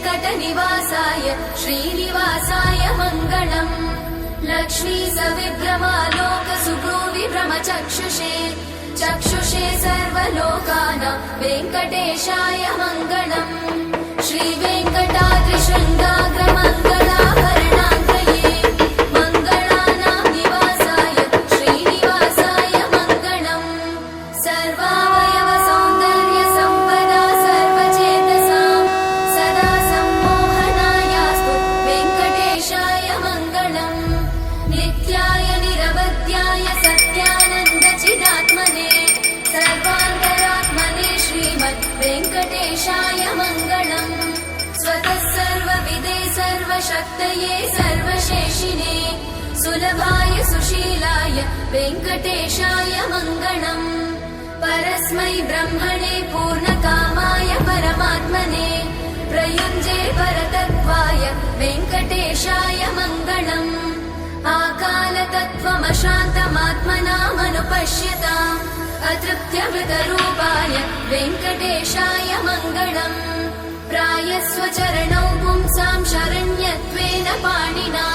वेङ्कटनिवासाय श्रीनिवासाय मङ्गलम् लक्ष्मी सविभ्रमालोकसुभ्रूविभ्रमचक्षुषे चक्षुषे सर्वलोकानां वेङ्कटेशाय मङ्गलम् श्रीवेङ्कटाद्रिशृङ्गाग्रमङ्गलाभरणाङ्गये मङ्गलानां निवासाय श्रीनिवासाय मङ्गलम् सर्वावयवसौन्दर्यसम्पदा सर्वचेतसां सदा सम्मोहनायास्तु वेङ्कटेशाय मङ्गलम् नित्याय निरवध्याय सत्यानन्दचिदात्मने सर्वान्तरात्मने श्रीमद् वेङ्कटेशाय मङ्गलम् स्वतः सर्वविदे सर्वशक्तये सर्वशेषिने सुलभाय सुशीलाय वेङ्कटेशाय मङ्गलम् परस्मै ब्रह्मणे पूर्णकामाय परमात्मने प्रयुञ्जे परतत्त्वाय वेङ्कटेशाय मङ्गलम् आकालतत्त्वमशान्तमात्मनामनुपश्यताम् अतृप्त्यमृतरूपाय वेङ्कटेशाय मङ्गलम् प्रायस्वचरणौ पुंसां शरण्यत्वेन पाणिना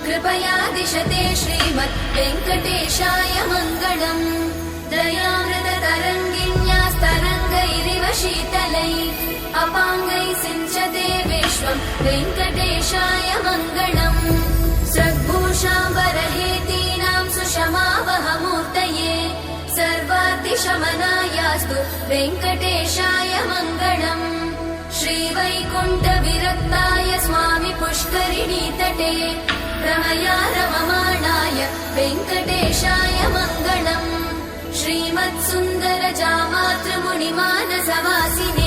कृपया दिशते श्रीमद् वेङ्कटेशाय मङ्गलम् दयामृततरङ्गिण्यास्तरङ्गैरिव शीतलैः अपाङ्गैः सिञ्चते विश्वम् वेङ्कटेशाय मङ्गलम् सद्भूषाम्बरहेतीनां सुषमावहमूर्तये सर्वाद्रिशमनायास्तु वेङ्कटेशाय मङ्गलम् श्रीवैकुण्ठविरक्ताय स्वामि पुष्करिणीतटे रमया रममाणाय वेङ्कटेशाय मङ्गलम् श्रीमत्सुन्दरजामातृमुनिमानसवासिने